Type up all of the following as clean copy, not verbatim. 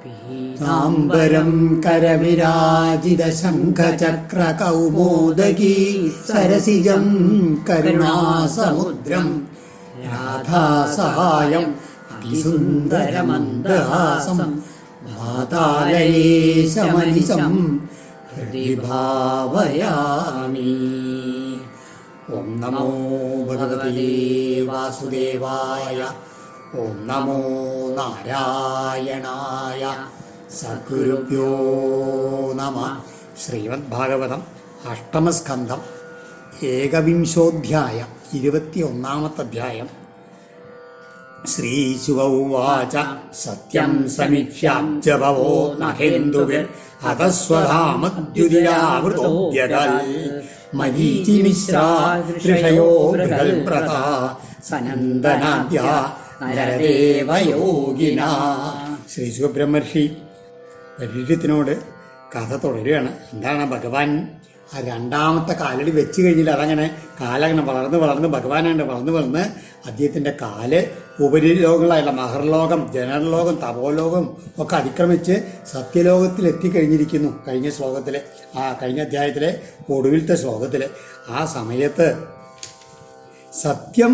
പീതാംബരം കരവിരാജിത ശംഖചക്ര കൗമോദകീ സരസിജം കരുണാസമുദ്രം രാധാസഹായം അതിസുന്ദരമന്ദഹാസം വാതാലയേശമനിശം ഹൃദി ഭാവയാമി. ഓം നമോ ഭഗവതേ വാസുദേവായ. ഓം നമോ നാരായണായ. സദ്ഗുരുഭ്യോ നമഃ. ശ്രീമദ് ഭാഗവതം അഷ്ടമസ്കന്ധം ഏകവിംശോധ്യായം 21-ാമത്തെ അധ്യായം. ശ്രീശുക ഉവാച സത്യം സമീക്ഷ്യാബ്ജഭവോ നഖേന്ദുഭിർ ഹതസ്വധാമദ്യുതിരാവൃതോദ്യതൽ മരീചിമിശ്രാ ഋഷയോ ബൃഹൽപ്രതാ സനന്ദനാദ്യ നരദേവയോഗിന. ശ്രീശുക ബ്രഹ്മർഷി പരീക്ഷത്തിനോട് കഥ തുടരുകയാണ്. എന്താണ് ഭഗവാൻ ആ രണ്ടാമത്തെ കാലടി വെച്ച് കഴിഞ്ഞില്ല, അതങ്ങനെ കാലങ്ങനെ വളർന്ന് ഭഗവാനാണ്ട് വളർന്ന് അദ്ദേഹത്തിൻ്റെ കാല് ഉപരിലോകങ്ങളായുള്ള മഹർലോകം, ജനലോകം, തപോലോകം ഒക്കെ അതിക്രമിച്ച് സത്യലോകത്തിൽ എത്തിക്കഴിഞ്ഞിരിക്കുന്നു. കഴിഞ്ഞ ശ്ലോകത്തിൽ, കഴിഞ്ഞ അധ്യായത്തിലെ ഒടുവിലത്തെ ശ്ലോകത്തിൽ ആ സമയത്ത് സത്യം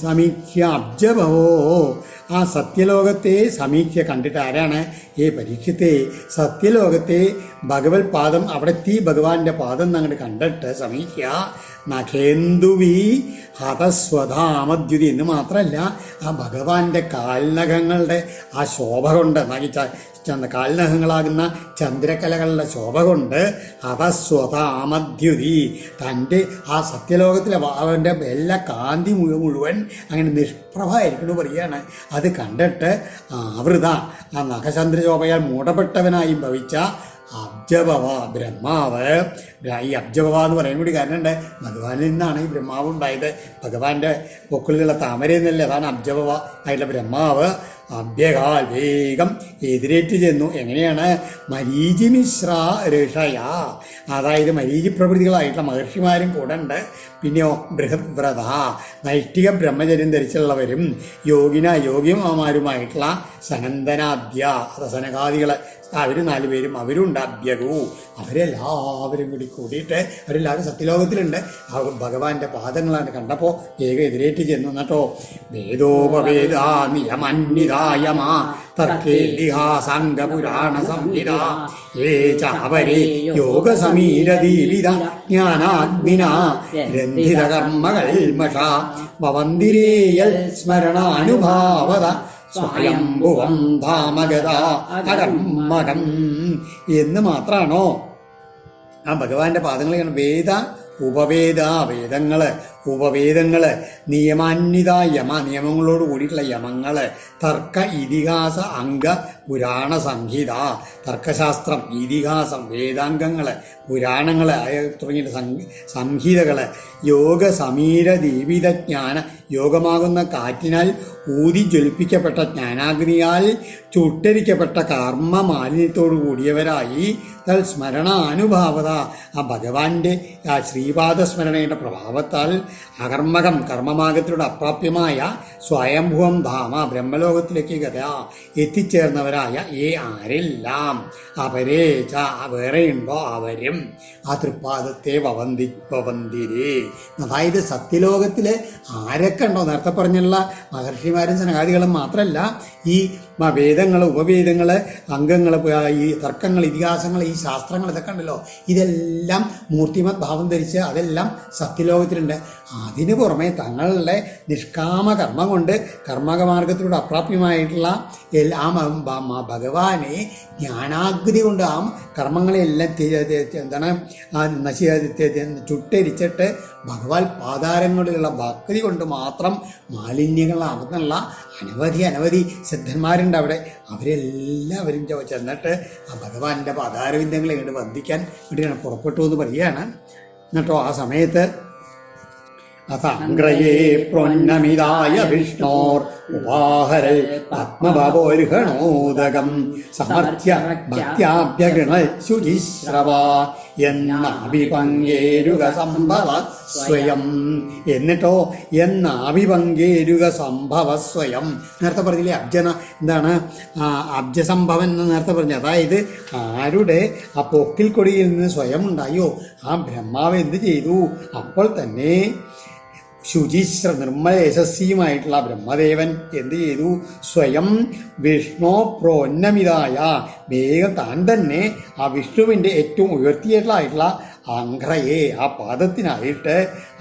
സമീക്ഷ്യ അബ്ജഭവോ, ആ സത്യലോകത്തെ സമീക്ഷ്യ കണ്ടിട്ട് ആരാണ്? ഈ പരീക്ഷത്തെ സത്യലോകത്തെ ഭഗവത് പാദം അവിടെ എത്തി, ഭഗവാന്റെ പാദം അങ്ങോട്ട് കണ്ടിട്ട് സമീക്ഷ്യ നഖേന്ദുവി ഹതസ്വധാമദ്യുതി എന്ന് മാത്രമല്ല, ആ ഭഗവാന്റെ കാൽനഖങ്ങളുടെ ആ ശോഭ കൊണ്ട് കാൽനഖങ്ങളാകുന്ന ചന്ദ്രകലകളുടെ ശോഭ കൊണ്ട് ഹതസ്വധാമദ്യുതി തൻ്റെ ആ സത്യലോകത്തിലെ അവൻ്റെ എല്ലാ കാന്തി മുഴുവൻ അങ്ങനെ നിഷ്പ്രഭമായിരിക്കുന്നു പറയുകയാണ്. അത് കണ്ടിട്ട് ആവൃത ആ നഖചന്ദ്രശോഭയാൽ മൂടപ്പെട്ടവനായി ഭവിച്ച അബ്ജഭവ ബ്രഹ്മാവ്. ഈ അബ്ജഭവ എന്ന് പറയാൻ കൂടി കാരണമുണ്ട്, ഭഗവാനിൽ നിന്നാണ് ഈ ബ്രഹ്മാവ് ഉണ്ടായത്. ഭഗവാന്റെ പൊക്കിളുള്ള താമരയെന്നല്ലേ, അതാണ് അബ്ജഭവ ആയിട്ടുള്ള ബ്രഹ്മാവ്. അഭ്യകാൽ വേഗം എതിരേറ്റ് ചെന്നു. എങ്ങനെയാണ്? മരീചിമിശ്ര ഋഷയ, അതായത് മരീചി പ്രഭൃതികളായിട്ടുള്ള മഹർഷിമാരും കൂടെ ഉണ്ട്. പിന്നെയോ ബൃഹദ്വ്രത, നൈഷ്ഠിക ബ്രഹ്മചര്യം ധരിച്ചുള്ളവരും യോഗിമാരുമായിട്ടുള്ള സനന്ദനാദ്യ സനകാദികൾ, അവർ 4 പേരും അവരുണ്ട്. അഭ്യകു, അവരെല്ലാവരും കൂടിയിട്ട് അവരെല്ലാവരും സത്യലോകത്തിലുണ്ട്. ഭഗവാന്റെ പാദങ്ങളാണ് കണ്ടപ്പോൾ വേഗം എതിരേറ്റ് ചെന്നു. എന്നിട്ടോ വേദോപവേദ നിയമന്വിതായമാ തർക്കേതിഹാസാംഗപുരാണ സംഹിത ഏ ചാവരേ യോഗസമീരദീപിത ജ്ഞാനാഗ്നിന രന്ധിത കർമ്മകൽമഷ വവന്തിരേയൽ സ്മരണാനുഭാവത സ്വയംഭുവം ധാമഗത അകർമ്മകം എന്ന് മാത്രമാണോ ആ ഭഗവാന്റെ പാദങ്ങൾ? ഉപവേദങ്ങള് നിയമാന്വിത നിയമങ്ങളോട് കൂടിയിട്ടുള്ള യമങ്ങള്, തർക്ക ഇതിഹാസ അംഗ പുരാണ സംഹിത, തർക്കശാസ്ത്രം, ഇതിഹാസം, വേദാംഗങ്ങള്, പുരാണങ്ങള് തുടങ്ങിയിട്ട് സംഹിതകള്, യോഗ സമീര ദീപിത ജ്ഞാന, യോഗമാകുന്ന കാറ്റിനാൽ ഊതി ജ്വലിപ്പിക്കപ്പെട്ട ജ്ഞാനാഗ്നിയാൽ ചുട്ടരിക്കപ്പെട്ട കർമ്മ മാലിന്യത്തോടു കൂടിയവരായി തൽ സ്മരണാനുഭാവത, ആ ഭഗവാന്റെ ആ ശ്രീപാദസ്മരണയുടെ പ്രഭാവത്താൽ അകർമ്മകം കർമ്മമാർഗത്തിലൂടെ അപ്രാപ്യമായ സ്വയംഭുവം ധാമ ബ്രഹ്മലോകത്തിലേക്ക് എത്തിച്ചേർന്നവരായ ആരെല്ലാം അവരെ വേറെയുണ്ടോ അവരും ആ തൃപ്പാദത്തെ വവന്തിരേ. അതായത് സത്യലോകത്തിൽ ആരൊക്കെ ഉണ്ടോ, നേരത്തെ പറഞ്ഞുള്ള മഹർഷിമാരും സനകാദികളും മാത്രമല്ല, ഈ വേദങ്ങൾ, ഉപവേദങ്ങൾ, അംഗങ്ങൾ, ഈ തർക്കങ്ങൾ, ഇതിഹാസങ്ങൾ, ഈ ശാസ്ത്രങ്ങൾ, ഇതൊക്കെ ഉണ്ടല്ലോ, ഇതെല്ലാം മൂർത്തിമത് ഭാവം ധരിച്ച് അതെല്ലാം സത്യലോകത്തിലുണ്ട്. അതിനു പുറമെ തങ്ങളുടെ നിഷ്കാമ കർമ്മം കൊണ്ട് കർമ്മമാർഗത്തിലൂടെ അപ്രാപ്യമായിട്ടുള്ള ഭഗവാനെ ജ്ഞാനാഗ്നി കൊണ്ട് ആ കർമ്മങ്ങളെല്ലാം ചുട്ടരിച്ചിട്ട് ഭഗവാൻ പാതാരങ്ങളിലുള്ള ഭക്തി കൊണ്ട് മാത്രം മാലിന്യങ്ങളാകുന്നുള്ള അനവധി സിദ്ധന്മാരുണ്ട് അവിടെ. അവരെല്ലാവരും ചെന്നിട്ട് ആ ഭഗവാന്റെ പാതാരവിന്ദങ്ങളെ ഇങ്ങോട്ട് വന്ദിക്കാൻ വേണ്ടിയാണ് പുറപ്പെട്ടു എന്ന് പറയുകയാണ്. എന്നിട്ടോ ആ സമയത്ത് അസാഗ്രയേ പ്രോന്നമിതായ വിഷ്ണോർ ഉപാഹരൽ പത്മഭവോർഹണോദകം സമർത്ഥ്യ ഭക്ത്യാഭ്യഗണ ശുചിശ്രവ എന്നാഭിപങ്കേരുക സംഭവ സ്വയം. എന്നിട്ടോ എന്നാഭിപങ്കേരുക സംഭവ സ്വയം. നേരത്തെ പറഞ്ഞില്ലേ എന്താണ് അബ്ജസംഭവൻ എന്ന് നേരത്തെ പറഞ്ഞു. അതായത് ആരുടെ ആ പൊക്കിൽ കൊടിയിൽ നിന്ന് സ്വയം ഉണ്ടായോ ആ ബ്രഹ്മാവ് എന്ത് ചെയ്തു? അപ്പോൾ തന്നെ നിർമ്മല യശസ്വിയുമായിട്ടുള്ള ബ്രഹ്മദേവൻ എന്ത് ചെയ്തു? സ്വയം വിഷ്ണു പ്രോന്നമിതായ വേഗം താൻ തന്നെ ആ വിഷ്ണുവിൻ്റെ ഏറ്റവും ഉയർത്തിയിട്ടുള്ള അംഘ്രയെ ആ പാദത്തിനായിട്ട്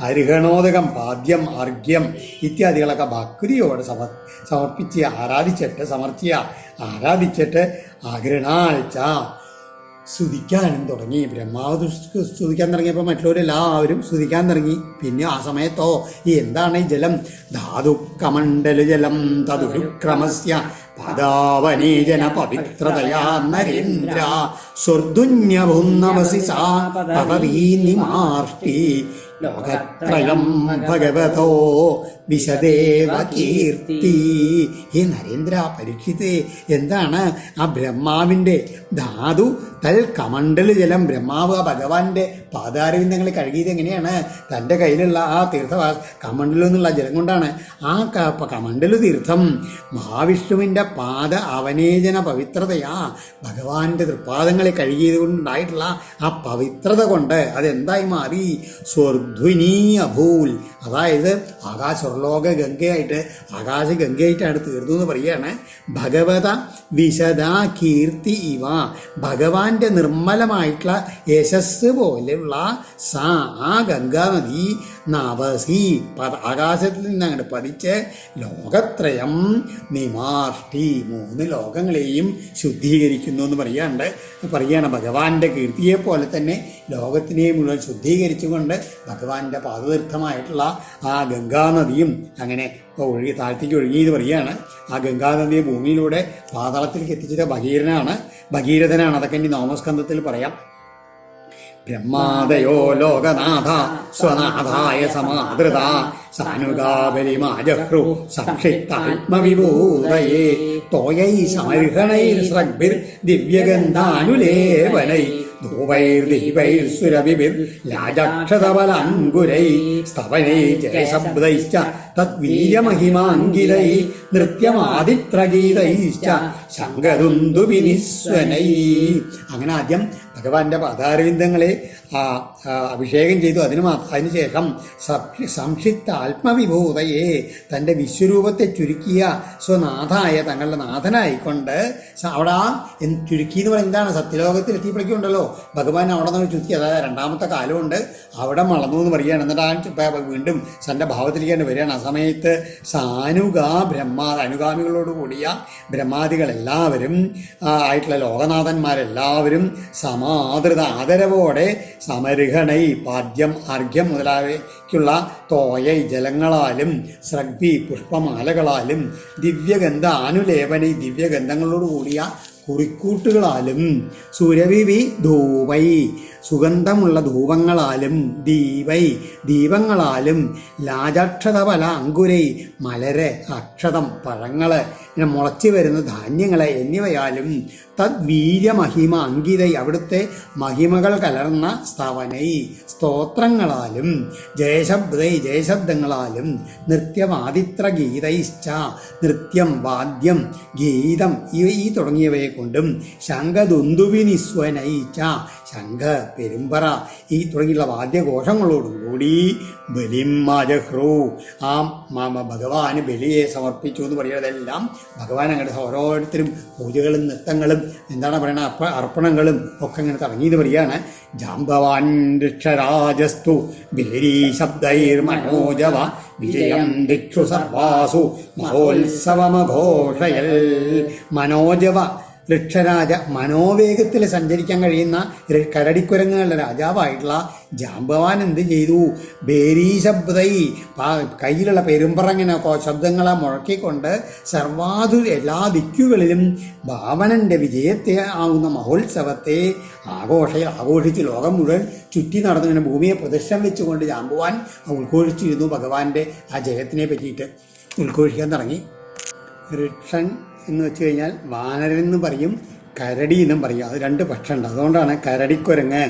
അരിഹണോദകം പാദ്യം അർഘ്യം ഇത്യാദികളൊക്കെ ഭക്തിയോട് സമർപ്പിച്ച് ആരാധിച്ചിട്ട് അഗൃണാഴ്ച സ്തുതിക്കാനും തുടങ്ങി. ബ്രഹ്മാവ് സ്തുതിക്കാൻ തുടങ്ങിയപ്പോൾ മറ്റുള്ളവരെല്ലാവരും സ്തുതിക്കാൻ തുടങ്ങി. പിന്നെ ആ സമയത്തോ എന്താണ് ഈ ജലം? ധാതു കമണ്ഡല ജലം തദുരുക്രമസ്യ പദാവനേജന പവിത്രതയാ നരേന്ദ്ര സ്വർദുന്യഭുന്നമസി സാ പദവീനിമാർഷ്ടി ലോകത്രയം ഭഗവതോ വിശദേവ കീർത്തി. ഈ നരേന്ദ്ര പരീക്ഷിത് എന്താണ് ആ ബ്രഹ്മാവിൻ്റെ ധാതു തൽ കമണ്ഡല ജലം? ബ്രഹ്മാവ് ആ ഭഗവാന്റെ പാദാരവിന്ദങ്ങൾ കഴുകിയത് എങ്ങനെയാണ്? തൻ്റെ കയ്യിലുള്ള ആ കമണ്ഡലം എന്നുള്ള ജലം കൊണ്ടാണ്. ആ കമണ്ഡലു തീർത്ഥം മഹാവിഷ്ണുവിൻ്റെ പാദ അവനേജന പവിത്രതയാ ഭഗവാന്റെ തൃപ്പാദങ്ങളെ കഴുകിയത് കൊണ്ടുണ്ടായിട്ടുള്ള ആ പവിത്രത കൊണ്ട് അതെന്തായി മാറി? സ്വർധ്വിനീ അഭൂൽ. അതായത് സ്വർലോക ഗംഗയായിട്ട് ആകാശഗംഗയായിട്ടാണ് തീർന്നു എന്ന് പറയുകയാണ്. ഭഗവത വിശദ കീർത്തി ഇവ. ഭഗവാന്റെ നിർമ്മലമായിട്ടുള്ള യശസ് പോലെയുള്ള ആ ഗംഗാനദി നവസി ആകാശത്തിൽ നിന്ന് അങ്ങോട്ട് പതിച്ച് ലോകത്രയം നിമാർഷ്ടി 3 ലോകങ്ങളെയും ശുദ്ധീകരിക്കുന്നു എന്ന് പറയാണ്. ഭഗവാന്റെ കീർത്തിയെ പോലെ തന്നെ ലോകത്തിനെ മുഴുവൻ ശുദ്ധീകരിച്ചുകൊണ്ട് ഭഗവാന്റെ പാദതീർത്ഥമായിട്ടുള്ള ആ ഗംഗാനദിയും അങ്ങനെ താഴത്തേക്ക് ഒഴുകിയെന്ന് പറയുകയാണ്. ആ ഗംഗാനദിയെ ഭൂമിയിലൂടെ പാതാളത്തിലേക്ക് എത്തിച്ചത് ഭഗീരഥനാണ്. അതൊക്കെ ഇനി നോമസ്കന്ധത്തിൽ പറയാം. ബ്രഹ്മാദയോ ലോകനാഥ സ്വനാഥായ സമാദൃത സാനുഗാബലിമാജഹ്രു സംക്ഷിപ്താത്മവിഭൂതയേ തോയൈ സമർഹണൈർ സ്രഗ്ഭിർ ദിവ്യഗന്ധാനുലേപനൈ ധൂപൈർദീപൈർസുരഭിഭിർ ലാജക്ഷതബലങ്കുരൈ സ്തവനൈ ജയശബ്ദൈശ്ച തദ്വീര്യമഹിമാങ്കിരൈ നൃത്യമാദിത്രഗീതൈശ്ച ശംഖദുന്ദുഭിനിസ്വനൈ. അങ്ങനെ ആദ്യം ഭഗവാന്റെ പാദാരവിന്ദങ്ങളെ അഭിഷേകം ചെയ്തു. അതിനുശേഷം സംക്ഷിപ്ത ആത്മവിഭൂതയെ തൻ്റെ വിശ്വരൂപത്തെ ചുരുക്കിയ സ്വനാഥായ തങ്ങളുടെ നാഥനായിക്കൊണ്ട് അവിടെ ചുരുക്കി എന്ന് പറയുന്നത് എന്താണ്? സത്യലോകത്തിൽ എത്തിയപ്പോഴേക്കുണ്ടല്ലോ ഭഗവാൻ അവിടെ നിന്ന് ചുരുക്കി. അതായത് 2ാമത്തെ കാലമുണ്ട് അവിടെ വളർന്നു എന്ന് പറയുകയാണ്. എന്നിട്ട് വീണ്ടും തൻ്റെ ഭാവത്തിലേക്കാണ് വരികയാണ്. ആ സമയത്ത് അനുഗാമികളോട് കൂടിയ ബ്രഹ്മാദികളെല്ലാവരും ആയിട്ടുള്ള ലോകനാഥന്മാരെല്ലാവരും സമാദൃത ആദരവോടെ സമർഹണൈ പാദ്യം അർഘ്യം മുതലായവയ്ക്കുള്ള തോയൈ ജലങ്ങളാലും സ്രഗ്ഭി പുഷ്പമാലകളാലും ദിവ്യഗന്ധ ആനുലേപനൈ ദിവ്യഗന്ധങ്ങളോട് കൂടിയ കുറിക്കൂട്ടുകളാലും സുരവിവി ധൂവൈ സുഗന്ധമുള്ള ധൂപങ്ങളാലും ദീപങ്ങളാലും ലാജാക്ഷതഫല അങ്കുരൈ മലര് അക്ഷതം പഴങ്ങള് ഇങ്ങനെ മുളച്ചു വരുന്ന ധാന്യങ്ങളെ എന്നിവയാലും തദ്വീര്യമഹിമ അങ്കിതൈ അവിടുത്തെ മഹിമകൾ കലർന്ന സ്തവനൈ സ്തോത്രങ്ങളാലും ജയശബ്ദങ്ങളാലും നൃത്യമാദിത്ര ഗീതൈശ്ച നൃത്യം വാദ്യം ഗീതം ഈ തുടങ്ങിയവയെ കൊണ്ടും ശംഖദുന്ദുഭിനിസ്വനൈച്ച ശംഖ പെരുമ്പറ ഈ തുടങ്ങിയുള്ള വാദ്യഘോഷങ്ങളോടും കൂടി ബലിമാജഹ്രു ആ ഭഗവാന് ബലിയെ സമർപ്പിച്ചു എന്ന് പറയുന്നതെല്ലാം ഭഗവാൻ അങ്ങോട്ട് ഓരോരുത്തരും പൂജകളും നൃത്തങ്ങളും എന്താണ് പറയുന്നത് അർപ്പണങ്ങളും ഒക്കെ അങ്ങനെ തുടങ്ങിയെന്ന് പറയുകയാണ്. ജാംബവാൻ ഋക്ഷരാജസ്തു ബിലരീ ശബ്ദൈർമനോജവ വിജയം ദിക്ഷു സർവാസു മഹോത്സവമഘോഷയൽ. മനോജവ വൃക്ഷരാജ മനോവേഗത്തിൽ സഞ്ചരിക്കാൻ കഴിയുന്ന കരടിക്കുരങ്ങുകളുടെ രാജാവായിട്ടുള്ള ജാമ്പവാൻ എന്ത് ചെയ്തു? ബേരീശബ്ദൈ കയ്യിലുള്ള പെരുമ്പറങ്ങനെ ശബ്ദങ്ങളെ മുഴക്കിക്കൊണ്ട് എല്ലാ ദിക്കുകളിലും വാമനന്റെ വിജയത്തെ ആവുന്ന മഹോത്സവത്തെ ആഘോഷിച്ച് ലോകം മുഴുവൻ ചുറ്റി നടന്നിങ്ങനെ ഭൂമിയെ പ്രദർശനം വെച്ചുകൊണ്ട് ജാമ്പവാൻ ഉദ്ഘോഷിച്ചിരുന്നു. ഭഗവാന്റെ ആ ജയത്തിനെ പറ്റിയിട്ട് ഉദ്ഘോഷിക്കാൻ തുടങ്ങി. ഋക്ഷൻ എന്ന് വെച്ച് കഴിഞ്ഞാൽ വാനരൻ എന്നും പറയും, കരടി എന്നും പറയും. അത് രണ്ട് പക്ഷമുണ്ട്. അതുകൊണ്ടാണ് കരടിക്കുരങ്ങ്,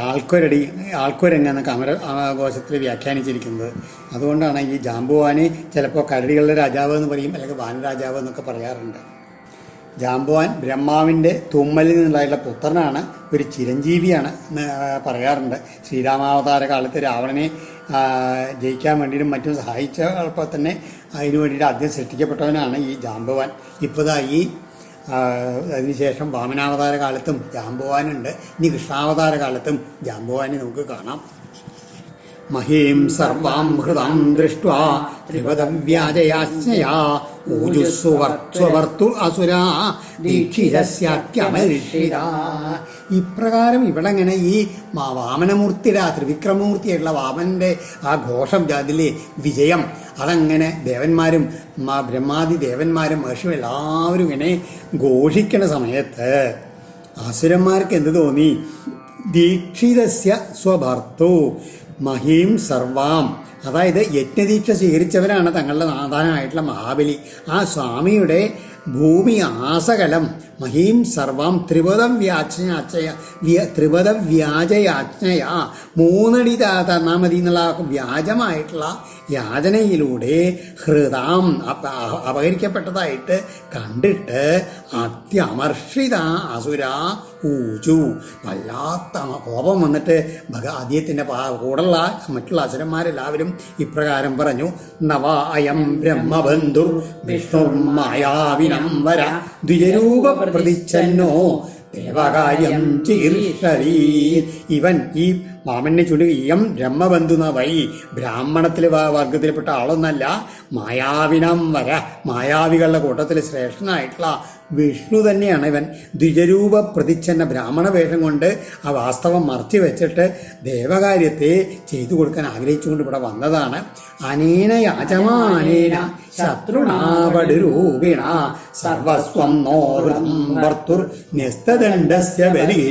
ആൾക്കുരങ്ങ് എന്നൊക്കെ അമരഘോഷത്തിൽ വ്യാഖ്യാനിച്ചിരിക്കുന്നത്. അതുകൊണ്ടാണ് ഈ ജാമ്പുവാനെ ചിലപ്പോൾ കരടികളുടെ രാജാവ് എന്ന് പറയും, അല്ലെങ്കിൽ വാനരാജാവ് എന്നൊക്കെ പറയാറുണ്ട്. ജാമ്പവാൻ ബ്രഹ്മാവിൻ്റെ തുമ്മലിൽ നിന്നുണ്ടായിട്ടുള്ള പുത്രനാണ്, ഒരു ചിരഞ്ജീവിയാണ് എന്ന് പറയാറുണ്ട്. ശ്രീരാമാവതാര കാലത്ത് രാവണനെ ജയിക്കാൻ വേണ്ടിയിട്ടും മറ്റും സഹായിച്ചപ്പോൾ തന്നെ അതിനു വേണ്ടിയിട്ട് ആദ്യം സൃഷ്ടിക്കപ്പെട്ടവനാണ് ഈ ജാമ്പവാൻ. ഇപ്പോൾ ഈ അതിനുശേഷം വാമനാവതാര കാലത്തും ജാമ്പവാനുണ്ട്. ഇനി കൃഷ്ണാവതാര കാലത്തും ജാമ്പവാനെ നമുക്ക് കാണാം. മഹീം സർവാം ഹൃദം ദൃഷ്ട്വാ ത്രിപദവ്യാജയാജ്ഞയാ ഊജുസ്സുവർത്തുർ അസുരാ ദീക്ഷിതസ്യാക്യമർഷിതാ. ഇപ്രകാരം ഇവിടെ ഇങ്ങനെ ഈ വാമനമൂർത്തിയുടെ ത്രിവിക്രമമൂർത്തിയായിട്ടുള്ള വാമനന്റെ ആ ഘോഷം, അതിലെ വിജയം, അതങ്ങനെ ദേവന്മാരും ബ്രഹ്മാദി ദേവന്മാരും മഹർഷിയും എല്ലാവരും ഇങ്ങനെ ഘോഷിക്കണ സമയത്ത് അസുരന്മാർക്ക് എന്ത് തോന്നി? ദീക്ഷിതസ്യ സ്വഭർത്തു മഹീം സർവാം, അതായത് യജ്ഞദീക്ഷ സ്വീകരിച്ചവരാണ് തങ്ങളുടെ നാഥാനായിട്ടുള്ള മഹാബലി. ആ സ്വാമിയുടെ ഭൂമി ആസകലം മഹീം സർവം ത്രിപദവ്യാജയാജ്ഞയാ, മൂന്നടി തന്നാൽ മതി എന്നുള്ള വ്യാജമായിട്ടുള്ള യാചനയിലൂടെ ഹൃദാം അപഹരിക്കപ്പെട്ടതായിട്ട് കണ്ടിട്ട് അത്യമർഷിത അസുര ഊചു, വല്ലാത്ത കോപം വന്നിട്ട് അദ്ദേഹത്തിൻ്റെ കൂടെയുള്ള മറ്റുള്ള അസുരന്മാരെല്ലാവരും ഇപ്രകാരം പറഞ്ഞു. നവ അയം ബ്രഹ്മബന്ധുർ വിഷ്ണുർമായാവിനം വര ദ്വിജരൂപ പ്രതിച്ഛന്നോ ദേവകാര്യം ചീർഷരീ. ഇവൻ ഈ വാമനെ ചൂണ്ടി ഇയം ബ്രഹ്മബന്ധു വൈ, ബ്രാഹ്മണത്തിലെ വർഗത്തിൽപ്പെട്ട ആളൊന്നല്ല, മായാവിനം വര, മായാവികളുടെ കൂട്ടത്തിൽ ശ്രേഷ്ഠനായിട്ടുള്ള വിഷ്ണു തന്നെയാണ് ഇവൻ. ദ്വിജരൂപ പ്രതിച്ഛന്ന ബ്രാഹ്മണ വേഷം കൊണ്ട് ആ വാസ്തവം മറച്ചു വെച്ചിട്ട് ദേവകാര്യത്തെ ചെയ്തു കൊടുക്കാൻ ആഗ്രഹിച്ചുകൊണ്ട് ഇവിടെ വന്നതാണ്. അനേന യാചമാനേന ശത്രുണാവടുരൂപിണ സർവസ്വം നോഹൃതം ഭർത്തുർ ന്യസ്തദണ്ഡസ്യ ബലീ.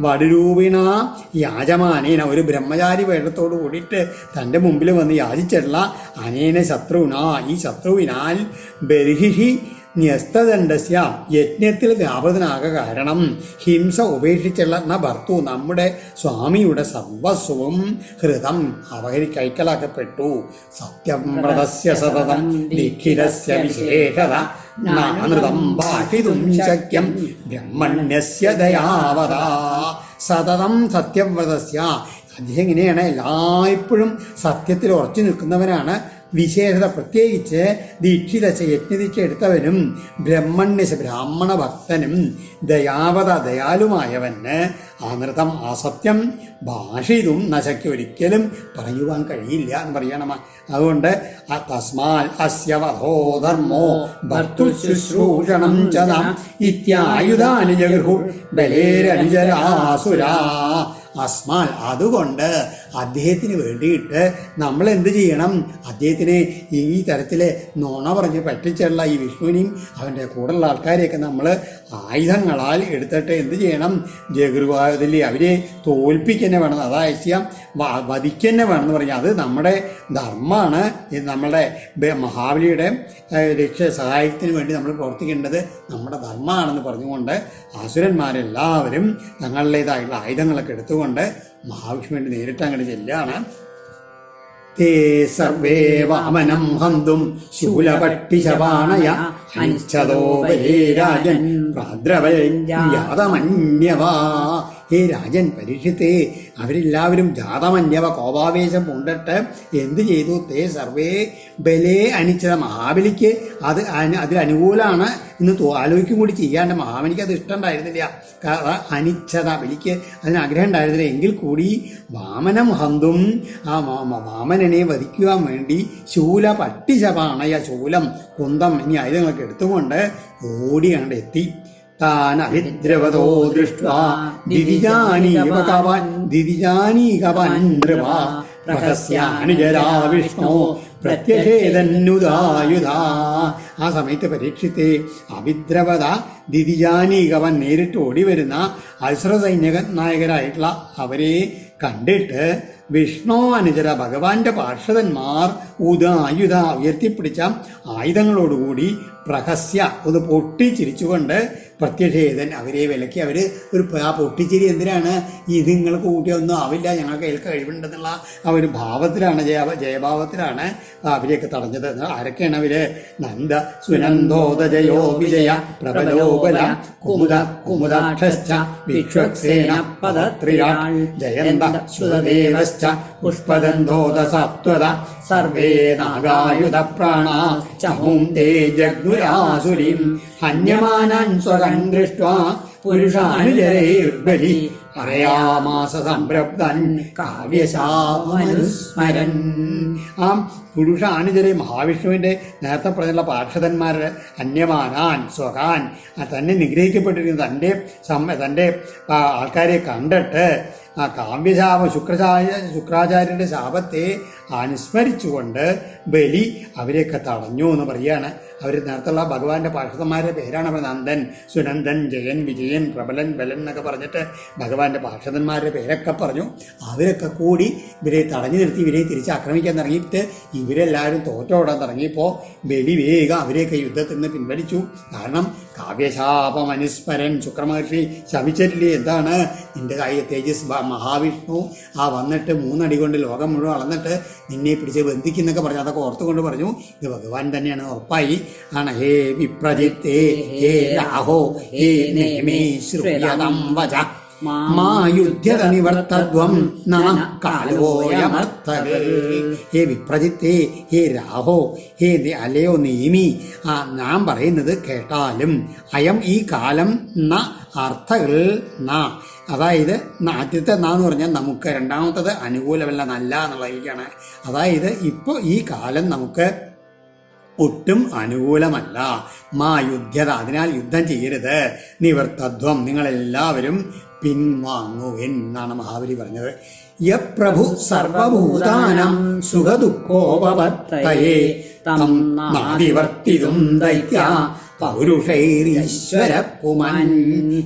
വടുരൂപിണ യാചമാനേന, ഒരു ബ്രഹ്മചാരി വേഷത്തോട് കൂടിയിട്ട് തൻ്റെ മുമ്പിൽ വന്ന് യാചിച്ചിട്ടുള്ള അനേന ശത്രുണ, ഈ ശത്രുവിനാൽ ബർഹിഹി ന്യസ്തദണ്ഡസ്യ, യജ്ഞത്തിൽ വ്യാപൃതനാക കാരണം ഹിംസ ഉപേക്ഷിച്ചുള്ള ഭർത്തു, നമ്മുടെ സ്വാമിയുടെ സർവസ്വവും ഹൃദം കൈക്കലാക്കപ്പെട്ടു. സത്യവ്രതസ്യ സതതം ലിഖിതസ്യ വിശേഷത നാനൃതം ഭാഷിതും ശക്യം ബ്രഹ്മണ്യസ്യ ദയാവതാ. സതതം സത്യവ്രതസ്യ, അദ്ദേഹം ഇങ്ങനെയാണ്, എല്ലായ്പ്പോഴും സത്യത്തിൽ ഉറച്ചു നിൽക്കുന്നവനാണ്. വിശേഷത, പ്രത്യേകിച്ച് യജ്ഞദീക്ഷ എടുത്തവനും ബ്രഹ്മണ്യസ് ബ്രാഹ്മണ ഭക്തനും ദയാവത ദയാലുമായവന് അനൃതം അസത്യം ഭാഷിതും നശയ്ക്ക് ഒരിക്കലും പറയുവാൻ കഴിയില്ല എന്ന് പറയണം. അതുകൊണ്ട് തസ്മാൽ അസ്യ വധോ ധർമ്മോ ഭർത്തുശുശ്രൂഷണം ചതാം ഇത്യായുധാനി ജഗൃഹുർ ബലേരനുജരാസുരാ. അസ്മാൽ, അതുകൊണ്ട് അദ്ദേഹത്തിന് വേണ്ടിയിട്ട് നമ്മൾ എന്ത് ചെയ്യണം? അദ്ദേഹത്തിന് ഈ തരത്തിൽ നുണ പറഞ്ഞ് പറ്റിച്ചുള്ള ഈ വിഷ്ണുവിനെയും അവൻ്റെ കൂടെയുള്ള ആൾക്കാരെയൊക്കെ നമ്മൾ ആയുധങ്ങളാൽ എടുത്തിട്ട് എന്ത് ചെയ്യണം? ജഗൃഹത്തിൽ അവരെ തോൽപ്പിക്കന്നെ വേണം, അതായത് വധിക്കന്നെ വേണമെന്ന് പറഞ്ഞാൽ അത് നമ്മുടെ ധർമ്മമാണ്. നമ്മുടെ മഹാബലിയുടെ സഹായത്തിന് വേണ്ടി നമ്മൾ പ്രവർത്തിക്കേണ്ടത് നമ്മുടെ ധർമ്മമാണെന്ന് പറഞ്ഞുകൊണ്ട് അസുരന്മാരെല്ലാവരും തങ്ങളുടേതായിട്ടുള്ള ആയുധങ്ങളൊക്കെ എടുത്തുകൊണ്ട് മഹാവിഷ്ണുവിൻ്റെ നേരിട്ട് അങ്ങോട്ട് ചെല്ലാണ്. തേ സർവേ വാമനം ഹന്തും ശൂലപട്ടിശപാണയ അനിച്ഛതോ ബലേ രാജൻ പ്രാദ്രവ്യാതമന്യവാ. ഹേ രാജൻ പരീക്ഷിത്തേ, അവരെല്ലാവരും ജാതമന്യവ കോപാവേശം പൂണ്ടിട്ട് എന്ത് ചെയ്തു? തേ സർവേ ബലേ അനിച്ഛത, മഹാബലിക്ക് അതിലനുകൂലമാണ് എന്ന് ആലോചിക്കും കൂടി ചെയ്യാണ്ട് മഹാബലിക്ക് അത് ഇഷ്ടം ഉണ്ടായിരുന്നില്ല. അനിച്ഛത, ബലിക്ക് അതിന് ആഗ്രഹം ഉണ്ടായിരുന്നില്ല. എങ്കിൽ കൂടി വാമനം ഹന്തും, ആ വാമനനെ വധിക്കുവാൻ വേണ്ടി ശൂല പട്ടിശപാണയ, ശൂലം കുന്തം എന്നീ ആയുധങ്ങളൊക്കെ എടുത്തുകൊണ്ട് ഓടി കണ്ട് എത്തി. താൻ അഭിദ്രവതോ ദൃഷ്ട്വാ ദിവിജാനീകവൻ നൃപ പ്രഹസ്യാനുജരാ വിഷ്ണു പ്രത്യഷേധന്നുദായുധാ. ആ സമയത്ത് പരീക്ഷിത്തെ അഭിദ്രവത ദിദിജാനീകവൻ നേരിട്ട് ഓടി വരുന്ന അസുര സൈന്യ നായകരായിട്ടുള്ള അവരെ കണ്ടിട്ട് വിഷ്ണു അനുചര ഭഗവാന്റെ പാർഷദന്മാർ ഉദായുധ ഉയർത്തിപ്പിടിച്ച ആയുധങ്ങളോടുകൂടി പ്രഹസ്യ ഒന്ന് പൊട്ടിച്ചിരിച്ചുകൊണ്ട് പ്രത്യക്ഷേതൻ അവരെ വിലക്കി. അവര് ആ പൊട്ടിച്ചിരി എന്തിനാണ്, ഇത് നിങ്ങൾക്ക് കൂട്ടിയൊന്നും ആവില്ല, ഞങ്ങൾക്ക് അതിൽ കഴിവുണ്ടെന്നുള്ള ആ ഒരു ഭാവത്തിലാണ്, ജയഭാവത്തിലാണ് അവരെയൊക്കെ തടഞ്ഞത്. ആരൊക്കെയാണ് അവര്? നന്ദ സുനന്ദോദജയോ വിജയ പ്രബലോബല കുമുദ കുമുദാക്ഷശ്ച വിശ്വക്സേന പദത്രിരാൾ ജയന്ത ശ്രുതദേവശ്ച പുഷ്പദന്തോദ സത്വത സർവേ നാഗായുധ പ്രാണാ ചമും തേ ജഗ്മുരാസുരീം ഹന്യമാനാൻ സ്വകൻ ദൃഷ്ട്വാ പുരുഷാനുജരൈർബലി ഹരയാമാസ സംരബ്ധൻ കാവ്യശാമനുസ്മരൻ. ആ പുരുഷാനുജരെ മഹാവിഷ്ണുവിന്റെ നേരത്തെ പറഞ്ഞുള്ള പാർഷദന്മാരുടെ അന്യമാനാൻ സ്വകാൻ തന്നെ നിഗ്രഹിക്കപ്പെട്ടിരിക്കുന്ന തൻ്റെ ആൾക്കാരെ കണ്ടിട്ട് ആ കാവ്യശാപം ശുക്രാചാര്യന്റെ ശാപത്തെ അനുസ്മരിച്ചുകൊണ്ട് ബലി അവരെയൊക്കെ തടഞ്ഞു എന്ന് പറയാണ്. അവർ നേരത്തുള്ള ഭഗവാന്റെ പാർഷദന്മാരുടെ പേരാണ് അവർ നന്ദൻ, സുനന്ദൻ, ജയൻ, വിജയൻ, പ്രബലൻ, ബലൻ എന്നൊക്കെ പറഞ്ഞിട്ട് ഭഗവാന്റെ പാർഷദന്മാരുടെ പേരൊക്കെ പറഞ്ഞു. അവരൊക്കെ കൂടി ഇവരെ തടഞ്ഞു നിർത്തി ഇവരെ തിരിച്ച് ആക്രമിക്കാൻ തുടങ്ങിയിട്ട് ഇവരെല്ലാവരും തോറ്റോടാൻ തുടങ്ങിയപ്പോൾ ബലി വേഗം അവരെയൊക്കെ യുദ്ധത്തിൽ നിന്ന് പിൻവലിച്ചു. കാരണം കാവ്യശാപം അനുസ്മരൻ, ശുക്രമഹർഷി ശപിച്ചിട്ടില്ലേ, എന്താണ് നിന്റെ കൈ തേജസ് മഹാവിഷ്ണു വന്നിട്ട് 3 അടി കൊണ്ട് ലോകം മുഴുവൻ അളന്നിട്ട് നിന്നെ പിടിച്ച് ബന്ധിക്കുന്നൊക്കെ പറഞ്ഞു. അതൊക്കെ ഓർത്തുകൊണ്ട് പറഞ്ഞു ഇത് ഭഗവാൻ തന്നെയാണ് ഉറപ്പായി ആണ്. ഹേ വിപ്രജിത്തേ ഹേ രാഹോ ഹേ നേമേ ശ്രുയതം വച മായുധ്യത നിവർത്തധ്വം നമ കാലോയമർത്ഥകൾ. ഹേ വിപ്രജിത്തേ ഹേ രാഹോ ഹേ അലയോ നേമി, ഞാൻ പറയുന്നത് കേട്ടാലും അയം ഈ കാലം ന അർത്ഥകൾ ന, അതായത് ആദ്യത്തെ എന്ന് പറഞ്ഞാൽ നമുക്ക്, രണ്ടാമത്തത് അനുകൂലമല്ല നല്ല എന്നുള്ളതിലേക്കാണ്. അതായത് ഇപ്പോൾ ഈ കാലം നമുക്ക് ഒട്ടും അനുകൂലമല്ല. മാ യുദ്ധ്യത, അതിനാൽ യുദ്ധം ചെയ്യരുത്. നിവർത്തധ്വം, നിങ്ങളെല്ലാവരും പിൻവാങ്ങുവിൻ എന്നാണ് മഹാബലി പറഞ്ഞത്. യപ്രഭു സർവഭൂതാനം സുഖദുഃഖോപവർത്തയേ തം നാദിവർത്തിതും ദൈത്യ പൗരുഷൈരീശ്വര പുമാൻ.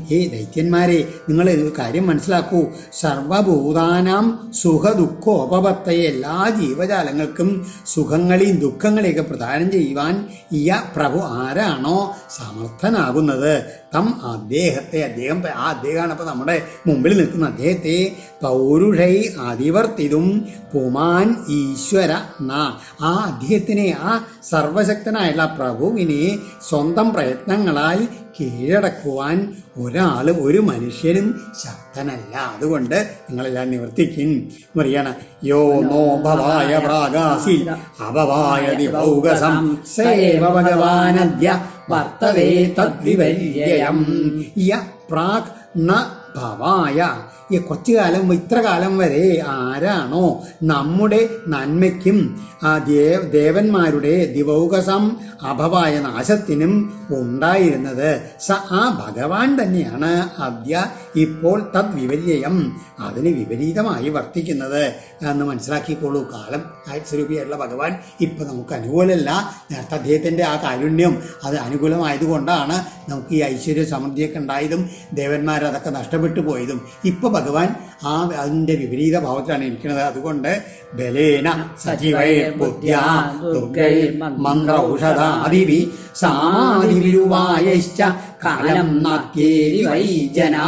ഹേ ദൈത്യന്മാരെ, നിങ്ങൾ ഒരു കാര്യം മനസ്സിലാക്കൂ. സർവഭൂതാനാം സുഖദുഃഖോപവർത്തയെ, എല്ലാ ജീവജാലങ്ങൾക്കും സുഖങ്ങളെയും ദുഃഖങ്ങളെയൊക്കെ പ്രദാനം ചെയ്യുവാൻ പ്രഭു ആരാണോ സമർത്ഥനാകുന്നത് തം അദ്ദേഹമാണ് ഇപ്പൊ നമ്മുടെ മുമ്പിൽ നിൽക്കുന്ന അദ്ദേഹത്തെ പൗരുഷൈ അതിവർത്തിതും പുമാൻ ഈശ്വര ആ അദ്ദേഹത്തിനെ, ആ സർവശക്തനായുള്ള പ്രഭുവിനെ സ്വന്തം പ്രയത്നങ്ങളാൽ കീഴടക്കുവാൻ ഒരു മനുഷ്യനും ശക്തനല്ല. അതുകൊണ്ട് നിങ്ങളെല്ലാം നിവർത്തിക്കും പറയാണ്. യോ നോ ഭവായ പ്രാഗാസി അഭവായ ദിവൗകസം സേവ ഭഗവാനദ്യ വർത്തതേ തദ്വിവര്യം. പ്രാഗ് ന ഭവായ, ഈ കുറച്ചു കാലം, ഇത്ര കാലം വരെ ആരാണോ നമ്മുടെ നന്മയ്ക്കും ദേവന്മാരുടെ ദിവൗകസം അഭവായ നാശത്തിനും ഉണ്ടായിരുന്നത് ആ ഭഗവാൻ തന്നെയാണ് അദ്യ ഇപ്പോൾ തദ്വിപര്യം, അതിന് വിപരീതമായി വർത്തിക്കുന്നത് എന്ന് മനസ്സിലാക്കിക്കോളൂ. കാലം സ്വരൂപിയായിട്ടുള്ള ഭഗവാൻ ഇപ്പൊ നമുക്ക് അനുകൂലമല്ല. നേരത്തെ അദ്ദേഹത്തിന്റെ ആ കാരുണ്യം അത് അനുകൂലമായതുകൊണ്ടാണ് നമുക്ക് ഈ ഐശ്വര്യ സമൃദ്ധിയൊക്കെ ഉണ്ടായതും ദേവന്മാരതൊക്കെ നഷ്ടപ്പെട്ടു പോയതും. ഇപ്പൊ ഭഗവാൻ അതിന്റെ വിപരീത ഭാവത്തിലാണ് ഇരിക്കുന്നത്. അതുകൊണ്ട് ബലേന സജീവൈ ബുദ്ധ്യാ ദുർഗൈ മന്ത്രൗഷധാദിവി സാമാദിവിരുവായശ്ച കാലം നാത്യേരി വൈജനാ.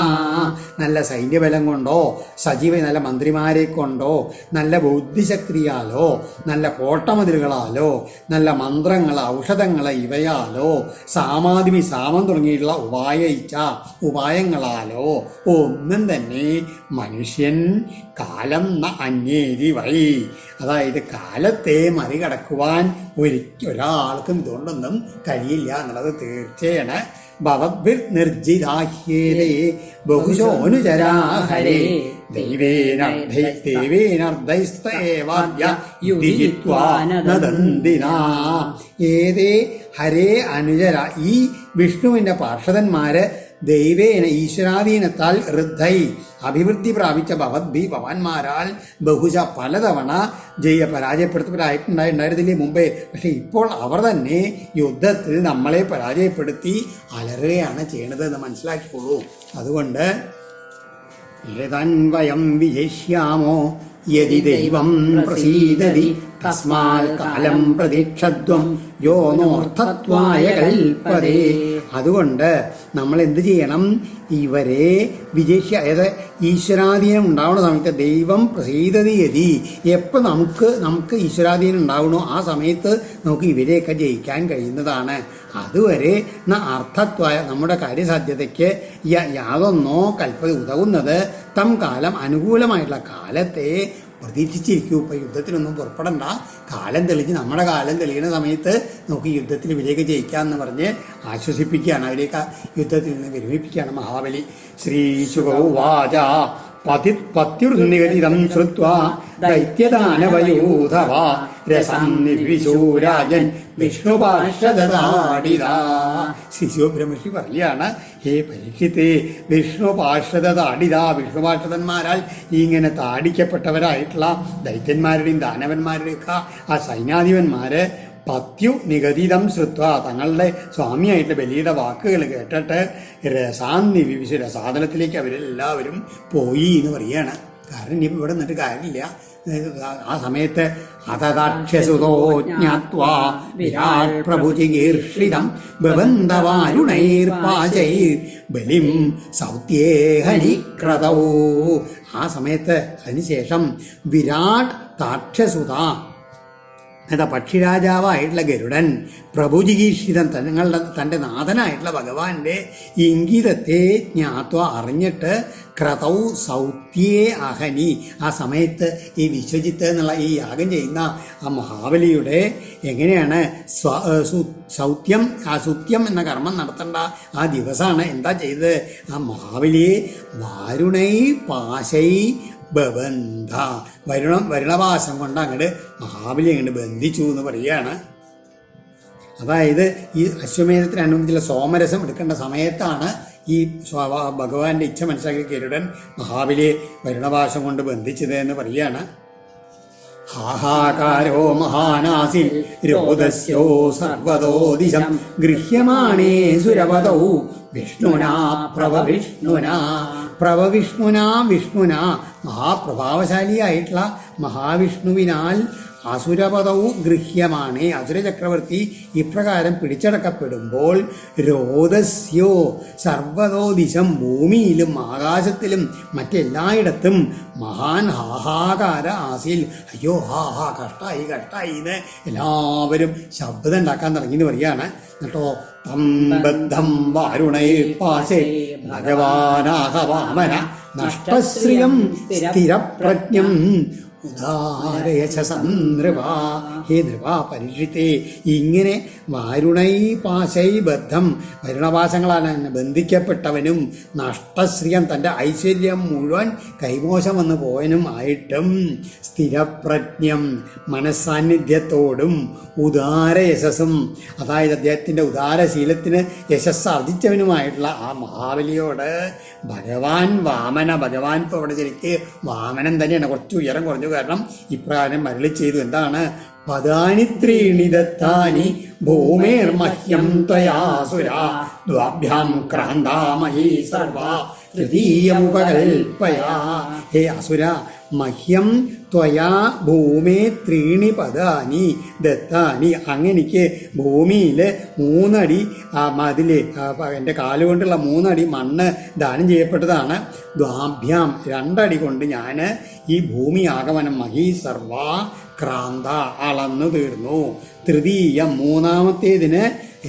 നല്ല സൈന്യബലം കൊണ്ടോ, സജീവ നല്ല മന്ത്രിമാരെ കൊണ്ടോ, നല്ല ബുദ്ധിശക്തിയാലോ, നല്ല കോട്ടമതിലുകളാലോ, നല്ല മന്ത്രങ്ങൾ, ഔഷധങ്ങൾ ഇവയാലോ, സാമം തുടങ്ങിയിട്ടുള്ള ഉപായങ്ങളാലോ ഒന്നും തന്നെ മനുഷ്യൻ കാലം അന്യേരി വൈ, അതായത് കാലത്തെ മറികടക്കുവാൻ ഒരാൾക്കും ഇതുകൊണ്ടൊന്നും കഴിയില്ല എന്നുള്ളത് തീർച്ചയാണ്. ഭവദ്ഭിർ നിർജിതാഹ്യേരേ ബഹുശോനുചരാഹരേ ഏതേ ഹരേ അനുചര, ഈ വിഷ്ണുവിന്റെ പാർഷദന്മാര് ദൈവേന ഈശ്വരാധീനത്താൽ ഋദ്ധൈ അഭിവൃദ്ധി പ്രാപിച്ച ഭവാന്മാരാൽ ബഹുശ പലതവണ പരാജയപ്പെടുത്തപ്പെടായിട്ടുണ്ടായിരുന്നില്ലേ മുമ്പേ. പക്ഷെ ഇപ്പോൾ അവർ തന്നെ യുദ്ധത്തിൽ നമ്മളെ പരാജയപ്പെടുത്തി അലറുകയാണ് ചെയ്യണത് എന്ന് മനസ്സിലാക്കിക്കോളൂ. അതുകൊണ്ട് ഏതൻവയം വിജയിഷ്യാമോ യദി ദൈവം പ്രസീദതി തസ്മാൽ കാലം പ്രതീക്ഷത്വം യോ നോർത്ഥത്വായ കൽപ്പതേ. അതുകൊണ്ട് നമ്മൾ എന്ത് ചെയ്യണം? ഇവരെ അതായത് ഈശ്വരാധീനം ഉണ്ടാവുന്ന സമയത്ത് ദൈവം പ്രസീദതി യതി, എപ്പോൾ നമുക്ക് ഈശ്വരാധീനം ഉണ്ടാവണോ ആ സമയത്ത് നമുക്ക് ഇവരെയൊക്കെ ജയിക്കാൻ കഴിയുന്നതാണ്. അതുവരെ അർത്ഥത്വായ നമ്മുടെ കാര്യസാധ്യതയ്ക്ക് യാതൊന്നോ കൽപ്പത ഉതകുന്നത് തം കാലം അനുകൂലമായിട്ടുള്ള കാലത്തെ പ്രതീക്ഷിച്ചിരിക്കൂ. ഇപ്പം യുദ്ധത്തിനൊന്നും പുറപ്പെടണ്ട, കാലം തെളിഞ്ഞ് നമ്മുടെ കാലം തെളിയുന്ന സമയത്ത് നമുക്ക് യുദ്ധത്തിൽ ഇവരെയൊക്കെ ജയിക്കാമെന്ന് പറഞ്ഞ് ആശ്വസിപ്പിക്കുകയാണ്, അവരെയൊക്കെ യുദ്ധത്തിൽ നിന്ന് വിരമിപ്പിക്കുകയാണ് മഹാബലി. ശ്രീശുകൗവാച പത്യുർനിഗതിതം ശ്രുത്വാ ദൈത്യദാനവയൂഥവ രസം നിർവിശൂരാജൻ വിഷ്ണുപാർഷദാടിതാ. ശിശുബ്രഹ്മർഷി പറയുകയാണ്, ഹേ പരീക്ഷിത്തേ, വിഷ്ണുപാർഷദാടിതാ, വിഷ്ണുപാർഷദന്മാരാൽ ഇങ്ങനെ താടിക്കപ്പെട്ടവരായിട്ടുള്ള ദൈത്യന്മാരുടെയും ദാനവന്മാരുടെയൊക്കെ ആ സൈന്യാധിപന്മാര് പത്യു നിഗതിതം ശ്രുത്വ, തങ്ങളുടെ സ്വാമിയായിട്ട് ബലിയുടെ വാക്കുകൾ കേട്ടിട്ട് രസാദനത്തിലേക്ക് അവരെല്ലാവരും പോയി എന്ന് പറയുകയാണ്. കാരണം ഇനിയിപ്പോൾ ഇവിടെ നിന്നിട്ട് കാര്യമില്ല. ആ സമയത്ത് അതദാക്ഷ്യസുതോ ജ്ഞാത്വാ വിരാട് പ്രഭുചികീർഷിതം ബവന്തവാരുണൈർപാചൈർ ബലിം സൗത്യേഹനിക്രതൗ. ആ സമയത്ത് അതിനുശേഷം വിരാട് താക്ഷ്യസുത പക്ഷിരാജാവായിട്ടുള്ള ഗരുഡൻ പ്രഭുജിഗീഷിതൻ തൻ്റെ നാഥനായിട്ടുള്ള ഭഗവാന്റെ ഇംഗിതത്തെ ജ്ഞാത്വ അറിഞ്ഞിട്ട് ക്രതൗ സൗത്യേ അഹനി, ആ സമയത്ത് ഈ വിശ്വജിത്ത് എന്നുള്ള ഈ യാഗം ചെയ്യുന്ന ആ മഹാബലിയുടെ എങ്ങനെയാണ് സുത്യം എന്ന കർമ്മം നടത്തേണ്ട ആ ദിവസമാണ് എന്താ ചെയ്തത്? ആ മഹാബലിയെ വാരുണൈ പാശൈ ബബന്ധ, വരുണപാശം കൊണ്ട് അങ്ങോട്ട് മഹാബലി അങ്ങോട്ട് ബന്ധിച്ചു എന്ന് പറയുകയാണ്. അതായത് ഈ അശ്വമേധത്തിനനുബന്ധിച്ചുള്ള സോമരസം എടുക്കേണ്ട സമയത്താണ് ഈ ഭഗവാന്റെ ഇച്ഛ മനസ്സിലാക്കിയ ഗരുഡൻ മഹാബലിയെ വരുണപാശം കൊണ്ട് ബന്ധിച്ചത് എന്ന് പറയുകയാണ്. ഹാഹാകാരോ മഹാനാസിൽ രോദസ്യോ സർവതോ ദിശം ഗൃഹ്യമാണേ സുരവതൗ വിഷ്ണുനാ വിഷ്ണുനാ മഹാപ്രഭാവശാലിയായിട്ടുള്ള മഹാവിഷ്ണുവിനാൽ അസുരപദവും ഗൃഹ്യമാണ്. അസുര ചക്രവർത്തി ഇപ്രകാരം പിടിച്ചടക്കപ്പെടുമ്പോൾ രോദസ്യോ സർവതോ ദിശം, ഭൂമിയിലും ആകാശത്തിലും മറ്റെല്ലായിടത്തും മഹാൻ ഹാഹാകാര ആസിൽ, അയ്യോ ഹാഹാ കഷ്ടായി എന്ന് എല്ലാവരും ശബ്ദം ഉണ്ടാക്കാൻ തുടങ്ങിയെന്ന് പറയുകയാണ്. എന്നിട്ടോ തം ബദ്ധം വാരുണൈ പാശേ ഭഗവാനാഹവാമന നഷ്ടശ്രിയം സ്ഥിരപ്രജ്ഞം ഉദാരയശസനൃപാ. ഹേ നൃപാ പരീക്ഷിത്തേ, ഇങ്ങനെ വാരുണൈ പാശൈ ബദ്ധം, വരുണപാശങ്ങളാണ് ബന്ധിക്കപ്പെട്ടവനും നഷ്ടശ്രിയം തൻ്റെ ഐശ്വര്യം മുഴുവൻ കൈമോശം വന്നു പോയനും ആയിട്ടും സ്ഥിരപ്രജ്ഞം മനസ്സാന്നിധ്യത്തോടും ഉദാരയശസ്സും, അതായത് അദ്ദേഹത്തിൻ്റെ ഉദാരശീലത്തിന് യശസ് ആർജിച്ചവനുമായിട്ടുള്ള ആ മഹാബലിയോട് ഭഗവാൻ ഭഗവാൻ ഇപ്പോൾ ഇവിടെ ശരിക്ക് വാമനൻ തന്നെയാണ്, കുറച്ച് ഉയരം കുറഞ്ഞു. കാരണം ഇപ്രകാരം മരളി ചെയ്തു. എന്താണ്? പദാനി ത്രീണി ദത്താനി ഭൂമേർമഹ്യം ത്വയാസുരാ ദ്വാഭ്യാം ക്രാന്താമഹീ സർവാ തൃതീയമുപകൽപ്പയാ. ഹേ അസുര, മഹ്യം ത്വയാ ഭൂമേ ത്രീണി പദാനി ദത്താനി, അങ്ങനെക്ക് ഭൂമിയിൽ 3 അടി മതില്, എൻ്റെ കാലുകൊണ്ടുള്ള 3 അടി മണ്ണ് ദാനം ചെയ്യപ്പെട്ടതാണ്. ദ്വാഭ്യാം 2 അടി കൊണ്ട് ഞാൻ ഈ ഭൂമി ആഗമനം മഹീ സർവാ ക്രാന്ത അളന്നു തീർന്നു. തൃതീയം 3-ാമത്തേതിന്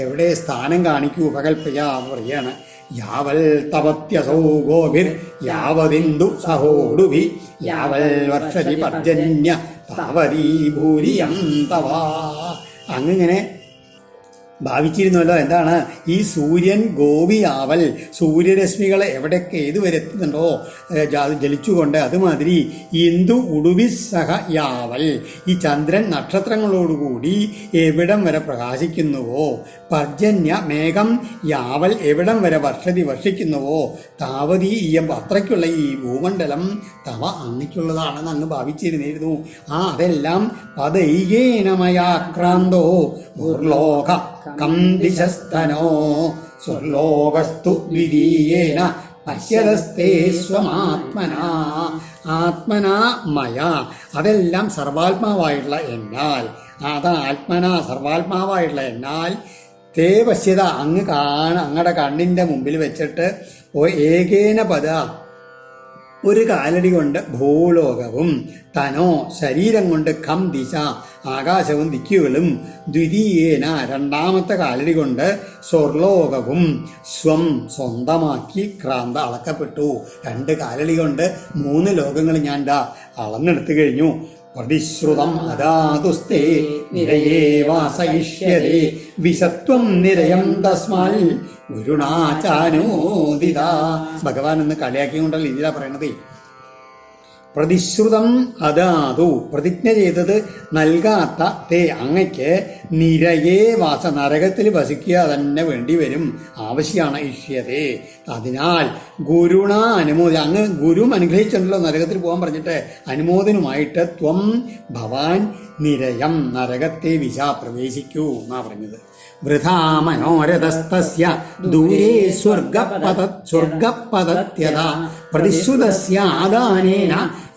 എവിടെ സ്ഥാനം കാണിക്കൂ? ഉപകൽപ്പയ എന്ന് പറയാണ്. യാവൽ തപത്യസൗ ഗോഭിർ യാവതിന്ദു സഹോടുഭി യാവൽ വർഷതി പർജന്യ താവതീ ഭൂരിയം തവാ. അങ്ങനെ ഭാവിച്ചിരുന്നല്ലോ. എന്താണ് ഈ സൂര്യൻ ഗോപിയാവൽ, സൂര്യരശ്മികൾ എവിടെയൊക്കെ ഏതുവരെ എത്തുന്നുണ്ടോ ജലിച്ചുകൊണ്ട്, അതുമാതിരി ഇന്ദു ഉടുവി സഹ യാവൽ, ഈ ചന്ദ്രൻ നക്ഷത്രങ്ങളോടുകൂടി എവിടം വരെ പ്രകാശിക്കുന്നുവോ, പർജന്യ മേഘം യാവൽ എവിടം വരെ വർഷിക്കുന്നുവോ, താവതി ഈയം അത്രയ്ക്കുള്ള ഈ ഭൂമണ്ഡലം തവ അങ്ങയ്ക്കുള്ളതാണെന്ന് അങ്ങ് ഭാവിച്ചിരുന്നിരുന്നു. അതെല്ലാം പദൈകേനമയാക്രാന്തോ ഭൂർലോക കംദിശസ്തനോ സ്വർലോകസ്തു ദ്വിതീയേന പശ്യതസ്തേ സ്വമാത്മനാ. ആത്മനാ മയ, അതെല്ലാം സർവാത്മാവായിട്ടുള്ള എന്നാൽ, ആത്മനാ സർവാത്മാവായിട്ടുള്ള എന്നാൽ തേ പശ്യത അങ്ങയുടെ കണ്ണിൻ്റെ മുമ്പിൽ വെച്ചിട്ട് ഏകേന പദ ഒരു കാലടി കൊണ്ട് ഭൂലോകവും, തനോ ശരീരം കൊണ്ട് ഖം ദിശ ആകാശവും ദിക്കുകളും, ദ്വിതീയേന രണ്ടാമത്തെ കാലടി കൊണ്ട് സ്വർലോകവും സ്വം സ്വന്തമാക്കി ക്രാന്ത അളക്കപ്പെട്ടു. 2 കാലടി കൊണ്ട് 3 ലോകങ്ങൾ ഞാൻ അളന്നെടുത്തു കഴിഞ്ഞു. പ്രതിശ്രുതം അദാതുസ്തേ നിരയേ വാസയിഷ്യതേ വിശത്വം നിരയം തസ്മാൽ ഗുരുണാചാനോദിത. ഭഗവാൻ എന്ന് കളിയാക്കിക്കൊണ്ടല്ല ഇതിലാ പറയണത്. പ്രതിശ്രുതം അദാതു, പ്രതിജ്ഞ ചെയ്തത് നൽകാത്ത തേ അങ്ങയ്ക്ക് നിരയേ വാസ, നരകത്തിൽ വസിക്കുക തന്നെ വേണ്ടി വരും, ആവശ്യമാണ് ഇഷ്യതേ. അതിനാൽ ഗുരുണ അനുമോദി, അങ്ങ് ഗുരു അനുഗ്രഹിച്ചിട്ടുണ്ടല്ലോ നരകത്തിൽ പോകാൻ പറഞ്ഞിട്ട്, അനുമോദനുമായിട്ട് ത്വം ഭവാൻ നിരയം നരകത്തെ പ്രവേശിക്കൂ എന്നാ പറഞ്ഞത്. വൃഥാ മനോരഥസ്തസ്യ ദൂരേ സ്വർഗപദത്യത പ്രതിശ്രുതസ്യ ആദാനേന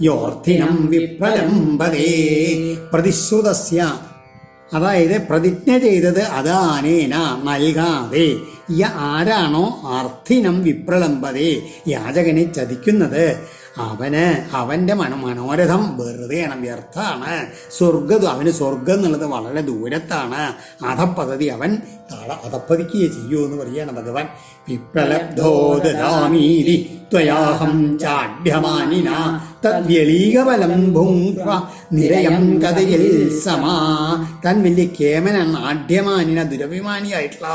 യോർത്ഥിനം വിപ്രലംബതേ. പ്രതിശ്രുതസ്യ, അതായത് പ്രതിജ്ഞ ചെയ്തത് അദാനേന നൽകാതെ, ആരാണോ അർത്ഥിനം വിപ്രലംബതേ യാചകനെ ചതിക്കുന്നത്, അവന്റെ മനോരഥം വെറുതെയാണ്, വ്യർത്ഥാണ്. അവന് സ്വർഗം എന്നുള്ളത് വളരെ ദൂരത്താണ്. അധപ്പദ്ധതി അവൻ അധപ്പതിക്കുകയെ ചെയ്യൂ എന്ന് പറയുകയാണ് ഭഗവാൻ. വിപ്രലബ്ധോ ദദാമീതി ത്വയാഹം ചാഢ്യമാനിന തദ്വ്യളീകബലം ഭുങ്ക്വ നിരയം കഥയിൽ സമാ. താൻ വലിയ കേമനാണ്, ആഢ്യമാനിന ദുരഭിമാനിയായിട്ടുള്ള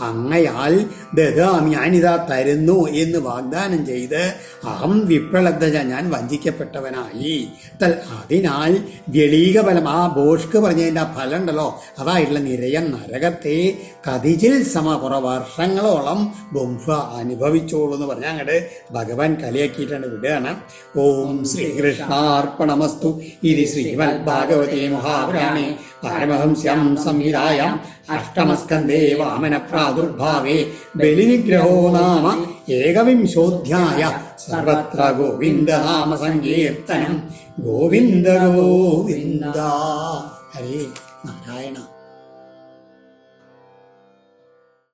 അങ്ങയാൽ ദദാമി ഞാനിതാ തരുന്നു എന്ന് വാഗ്ദാനം ചെയ്ത് അഹം വിപ്രലബ്ധ ഞാൻ വഞ്ചിക്കപ്പെട്ടവനായി. അതിനാൽ വ്യളീകബലം, ആ ബോഷ്ക്ക് പറഞ്ഞതിൻ്റെ ആ ഫലം ഉണ്ടല്ലോ, അതായിട്ടുള്ള നിരയം നരകത്തെ കതിജിൽ കുറെ വർഷങ്ങളോളം ബുംഫ അനുഭവിച്ചോളൂ എന്ന് പറഞ്ഞാൽ അങ്ങോട്ട് ഭഗവാൻ കളിയാക്കിയിട്ടാണ് വിടുകയാണ്. ഓം ശ്രീകൃഷ്ണാർപ്പണമസ്തു. ഇത് ശ്രീമദ് ഭാഗവതേ മഹാപുരാണേ പാരമഹംസ്യാം സംഹിതായാം അഷ്ടമസ്കന്ധേ വാമന പ്രാദുർഭാവേ ബലിനിഗ്രഹോ നാമ ഏകവിംശോധ്യായ. സർവത്ര ഗോവിന്ദനാമ സങ്കീർത്തനം. ഗോവിന്ദ ഗോവിന്ദ. ഹരേ നാരായണ.